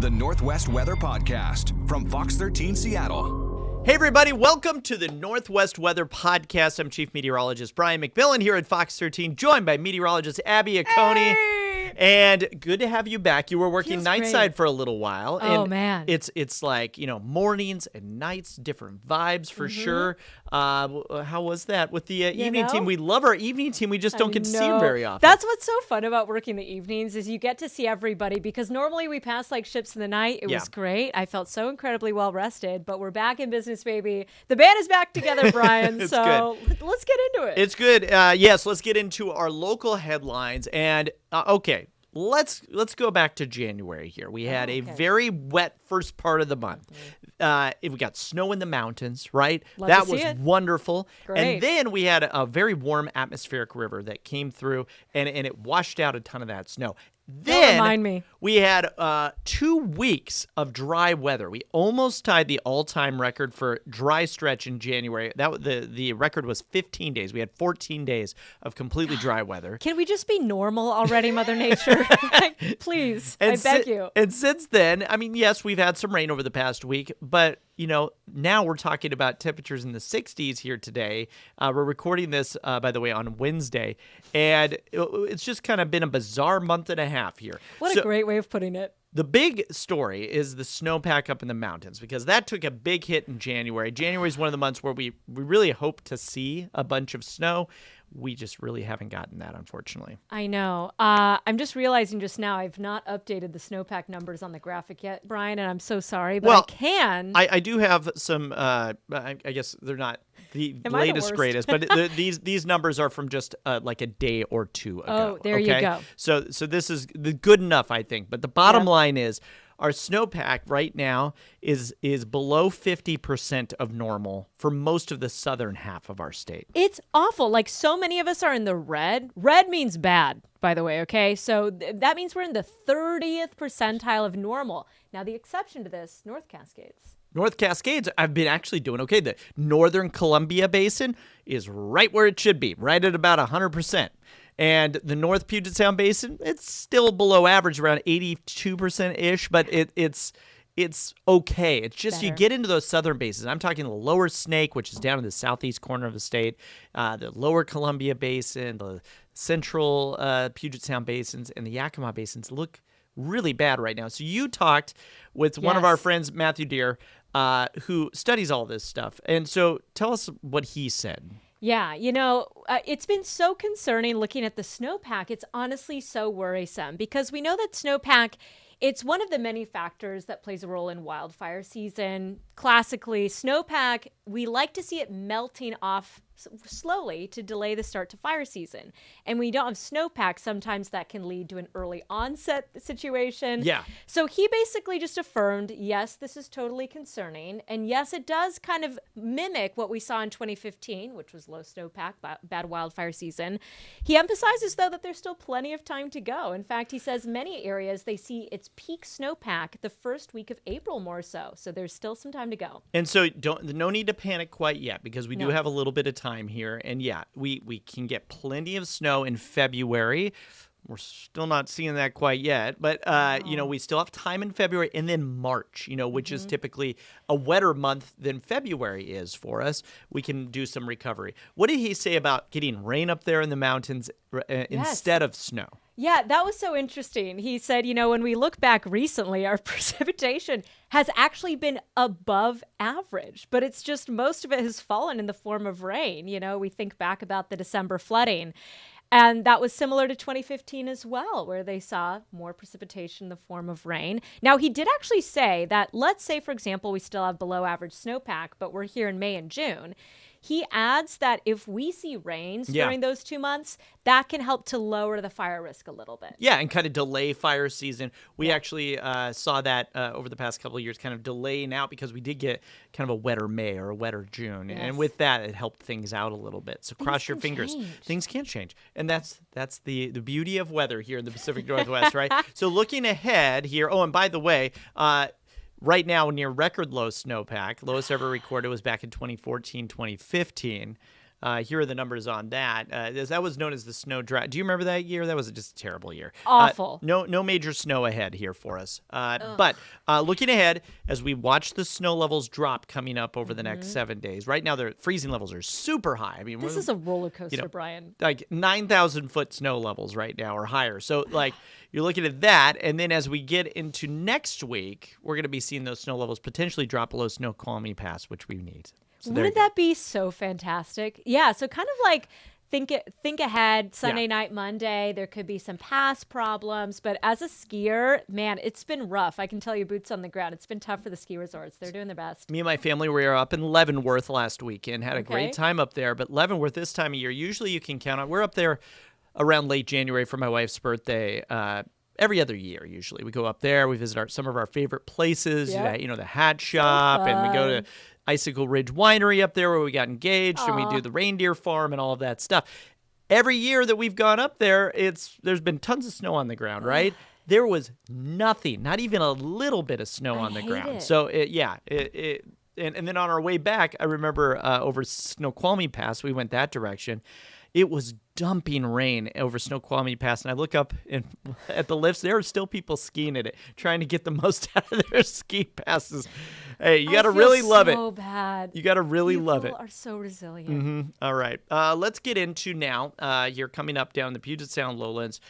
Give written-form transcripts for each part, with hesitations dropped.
The Northwest Weather Podcast from Fox 13 Seattle. Hey everybody, welcome to the Northwest Weather Podcast. I'm Chief Meteorologist Brian McMillan here at Fox 13, joined by meteorologist Abby Acone. Hey! And good to have you back. You were working Feels night great. side for a little while. Oh, and man. It's like, mornings and nights, different vibes for sure. How was that with the evening team? We love our evening team. We just don't get to see them very often. That's what's so fun about working the evenings is you get to see everybody because normally we pass like ships in the night. It was great. I felt so incredibly well rested, but we're back in business, baby. The band is back together, Brian. So let's get into it. It's good. Yes, let's get into our local headlines. And okay, let's go back to January here. We had a very wet first part of the month. We got snow in the mountains, right? That was wonderful. Great. And then we had a very warm atmospheric river that came through, and it washed out a ton of that snow. Then remind me. We had 2 weeks of dry weather. We almost tied the all-time record for dry stretch in January. The record was 15 days. We had 14 days of completely dry weather. Can we just be normal already, Mother Nature? Please, I beg you. And since then, I mean, yes, we've had some rain over the past week, but now we're talking about temperatures in the 60s here today. We're recording this, by the way, on Wednesday, and it's just kind of been a bizarre month and a half here. What a great way of putting it. The big story is the snowpack up in the mountains because that took a big hit in January. January is one of the months where we really hope to see a bunch of snow. We just really haven't gotten that, unfortunately. I know. I'm just realizing just now I've not updated the snowpack numbers on the graphic yet, Brian, and I'm so sorry, but I can. I do have some, I guess they're not the latest, greatest, but these numbers are from just like a day or two ago. Oh, there you go. So this is good enough, I think. But the bottom line is our snowpack right now is below 50% of normal for most of the southern half of our state. It's awful. Like so many of us are in the red. Red means bad, by the way, okay? So that means we're in the 30th percentile of normal. Now, the exception to this, North Cascades. North Cascades, I've been actually doing okay. The Northern Columbia Basin is right where it should be, right at about 100%. And the North Puget Sound Basin, it's still below average, around 82%-ish, but it's okay. It's just you get into those southern basins. I'm talking the lower Snake, which is down in the southeast corner of the state, the lower Columbia Basin, the central Puget Sound Basins, and the Yakima Basins look really bad right now. So you talked with one of our friends, Matthew Deere, who studies all this stuff. And so tell us what he said. Yeah, it's been so concerning looking at the snowpack. It's honestly so worrisome because we know that snowpack, it's one of the many factors that plays a role in wildfire season. Classically, snowpack, we like to see it melting off slowly to delay the start to fire season. And when you don't have snowpack, sometimes that can lead to an early onset situation. Yeah. So he basically just affirmed, yes, this is totally concerning. And yes, it does kind of mimic what we saw in 2015, which was low snowpack, bad wildfire season. He emphasizes, though, that there's still plenty of time to go. In fact, he says many areas, they see its peak snowpack the first week of April more so. So there's still some time to go. And so no need to panic quite yet because we do have a little bit of time here. And yeah, we can get plenty of snow in February. We're still not seeing that quite yet, but we still have time in February and then March, which is typically a wetter month than February is for us. We can do some recovery. What did he say about getting rain up there in the mountains instead of snow? Yeah, that was so interesting. He said, when we look back recently, our precipitation has actually been above average, but it's just most of it has fallen in the form of rain. We think back about the December flooding. And that was similar to 2015 as well, where they saw more precipitation in the form of rain. Now, he did actually say that, let's say, for example, we still have below average snowpack, but we're here in May and June. He adds that if we see rains during those 2 months, that can help to lower the fire risk a little bit. Yeah, and kind of delay fire season. We actually saw that over the past couple of years kind of delaying out because we did get kind of a wetter May or a wetter June. Yes. And with that, it helped things out a little bit. So cross your fingers. Things can change. And that's the beauty of weather here in the Pacific Northwest, right? So looking ahead here, and by the way, right now, near record low snowpack, lowest ever recorded was back in 2014, 2015. Here are the numbers on that. That was known as the snow drought. Do you remember that year? That was just a terrible year. Awful. No major snow ahead here for us. But looking ahead, as we watch the snow levels drop coming up over the next 7 days, right now the freezing levels are super high. I mean, this is a roller coaster, Brian. Like 9,000 foot snow levels right now or higher. So like you're looking at that. And then as we get into next week, we're going to be seeing those snow levels potentially drop below Snoqualmie Pass, which we need. So Wouldn't that be so fantastic? Yeah, so kind of like think ahead, Sunday night, Monday, there could be some pass problems. But as a skier, man, it's been rough. I can tell you, boots on the ground. It's been tough for the ski resorts. They're doing their best. Me and my family were up in Leavenworth last weekend. Had a great time up there. But Leavenworth this time of year, usually you can count on. We're up there around late January for my wife's birthday. Every other year, usually. We go up there. We visit some of our favorite places, the hat shop, and we go to Icicle Ridge Winery up there where we got engaged, and we do the reindeer farm and all of that stuff. Every year that we've gone up there, there's been tons of snow on the ground, right? There was nothing, not even a little bit of snow on the ground. It. So, and then on our way back, I remember over Snoqualmie Pass, we went that direction. It was dumping rain over Snoqualmie Pass, and I look up at the lifts. There are still people skiing at it, trying to get the most out of their ski passes. Hey, you got to really love it. So bad. You got to really love it. People are so resilient. Mm-hmm. All right. Let's get into now. Here coming up down the Puget Sound lowlands.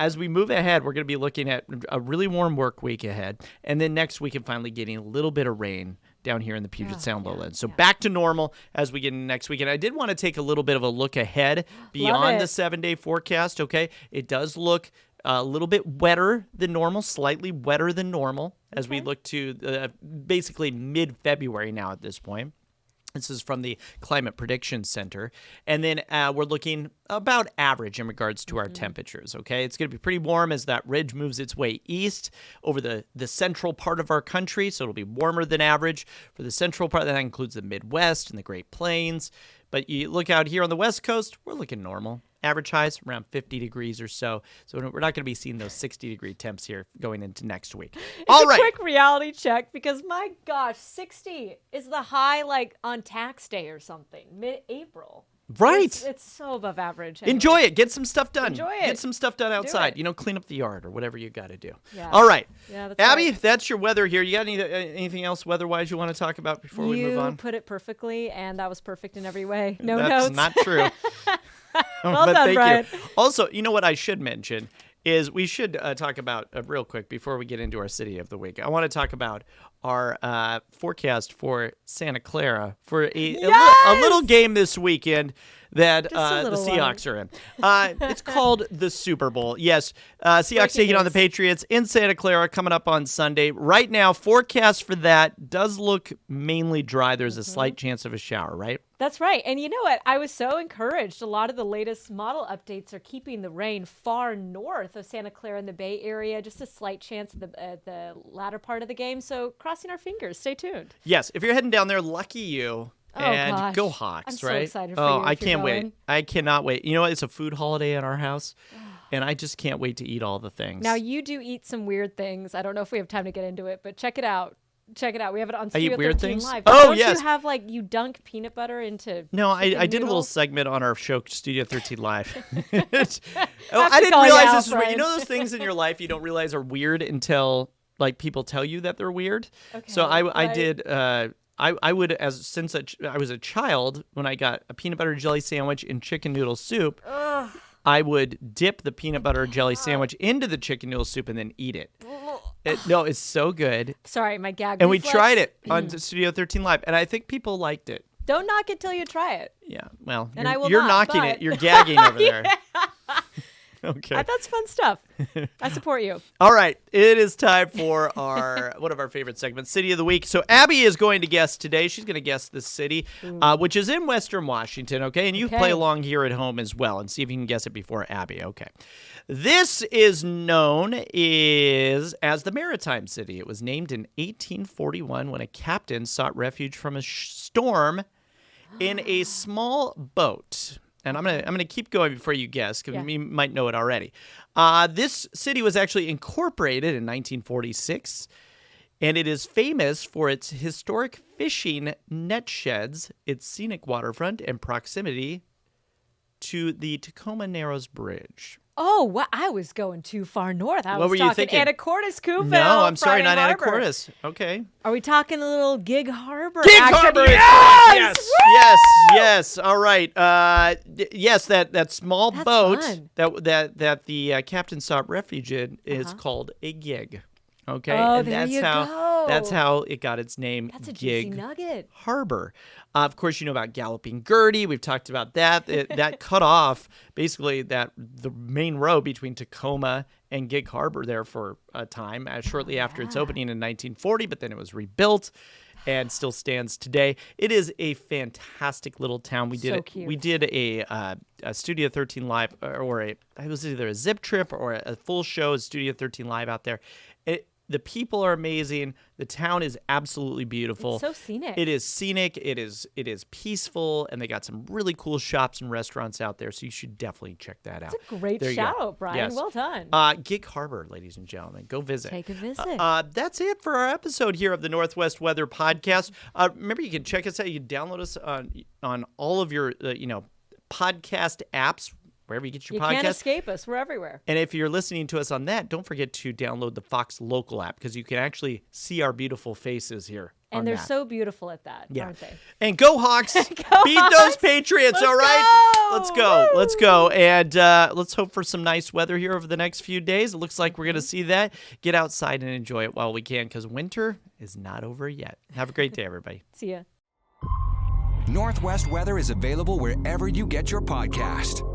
As we move ahead, we're going to be looking at a really warm work week ahead, and then next week and finally getting a little bit of rain down here in the Puget Sound lowlands. So back to normal as we get into next week. And I did want to take a little bit of a look ahead beyond the 7-day forecast, okay? It does look a little bit wetter than normal, slightly wetter than normal as we look to basically mid-February now at this point. This is from the Climate Prediction Center. And then we're looking about average in regards to our temperatures, okay? It's going to be pretty warm as that ridge moves its way east over the central part of our country, so it'll be warmer than average. For the central part, that includes the Midwest and the Great Plains. But you look out here on the West Coast, we're looking normal. Average highs around 50 degrees or so. So we're not going to be seeing those 60-degree temps here going into next week. All right. Quick reality check because, my gosh, 60 is the high like on tax day or something, mid-April. Right. It's so above average. Anyway. Enjoy it. Get some stuff done. Enjoy it. Get some stuff done outside. Clean up the yard or whatever you got to do. Yeah. All right. Yeah, that's Abby, right. that's your weather here. You got anything else weather-wise you want to talk about before we move on? You put it perfectly, and that was perfect in every way. No that's notes. Not true. Well but done, thank Brian. you. Also, you know what I should mention is we should talk about, real quick, before we get into our City of the Week, I want to talk about our forecast for Santa Clara for a little game this weekend that the Seahawks are in. It's called the Super Bowl. Yes, Seahawks taking on the Patriots in Santa Clara coming up on Sunday. Right now, forecast for that does look mainly dry. There's a slight chance of a shower, right? That's right. And you know what? I was so encouraged. A lot of the latest model updates are keeping the rain far north of Santa Clara in the Bay Area. Just a slight chance at the latter part of the game. So crossing our fingers. Stay tuned. Yes. If you're heading down there, lucky you. And gosh. go Hawks, I'm right? so excited for you. I if you're can't going. wait. I cannot wait. You know what? It's a food holiday at our house, and I just can't wait to eat all the things. Now, you do eat some weird things. I don't know if we have time to get into it, but check it out. Check it out. We have it on Studio 13 Live. Oh, don't yes. you have, you dunk peanut butter into No, I did a little noodles? segment on our show, Studio 13 Live. I didn't call you realize out, this was weird. Brian. You know those things in your life you don't realize are weird until, people tell you that they're weird? Okay, So I right. did... I would, I was a child, when I got a peanut butter jelly sandwich in chicken noodle soup, I would dip the peanut butter jelly sandwich into the chicken noodle soup and then eat it. It's so good. Sorry, my gag And we reflex. tried it on Studio 13 Live, and I think people liked it. Don't knock it till you try it. Yeah, well, And I will you're not, knocking but- it. You're gagging over there. Okay. That's fun stuff. I support you. All right. It is time for one of our favorite segments, City of the Week. So Abby is going to guess today. She's going to guess the city, which is in Western Washington, okay? And you play along here at home as well and see if you can guess it before Abby, okay? This is known as the Maritime City. It was named in 1841 when a captain sought refuge from a storm in a small boat. And I'm gonna keep going before you guess, because you might know it already. This city was actually incorporated in 1946. And it is famous for its historic fishing net sheds, its scenic waterfront, and proximity to the Tacoma Narrows Bridge. Oh, well, I was going too far north. I What was were you talking thinking? Anacortes, Coupeville. No, I'm sorry, Friday not Harbor. Anacortes. Okay. Are we talking a little Gig Harbor? Gig action? Harbor is Yes! correct. Yes. All right. Yes, that small That's boat fun. that the captain sought refuge in is called a gig. Okay. Oh, and there that's you how go. that's how it got its name. That's a juicy Gig nugget. Harbor. Of course, you know about Galloping Gertie. We've talked about that. That cut off basically the main road between Tacoma and Gig Harbor there for a time, shortly after its opening in 1940, but then it was rebuilt and still stands today. It is a fantastic little town. We did a Studio 13 Live, it was either a zip trip or a full show of Studio 13 Live out there. The people are amazing. The town is absolutely beautiful. It's so scenic. It is scenic. It is peaceful, and they got some really cool shops and restaurants out there. So you should definitely check that out. That's a great There you go. shout out, Brian. Yes. Well done. Gig Harbor, ladies and gentlemen, go visit. Take a visit. That's it for our episode here of the Northwest Weather Podcast. Remember, you can check us out. You can download us on all of your podcast apps. Wherever you get your podcast. You can't escape us. We're everywhere. And if you're listening to us on that, don't forget to download the Fox Local app because you can actually see our beautiful faces here. And they're so beautiful at that, aren't they? And go Hawks. Beat those Patriots, all right? Let's go. Woo! Let's go. And let's hope for some nice weather here over the next few days. It looks like we're going to see that. Get outside and enjoy it while we can because winter is not over yet. Have a great day, everybody. See ya. Northwest Weather is available wherever you get your podcast.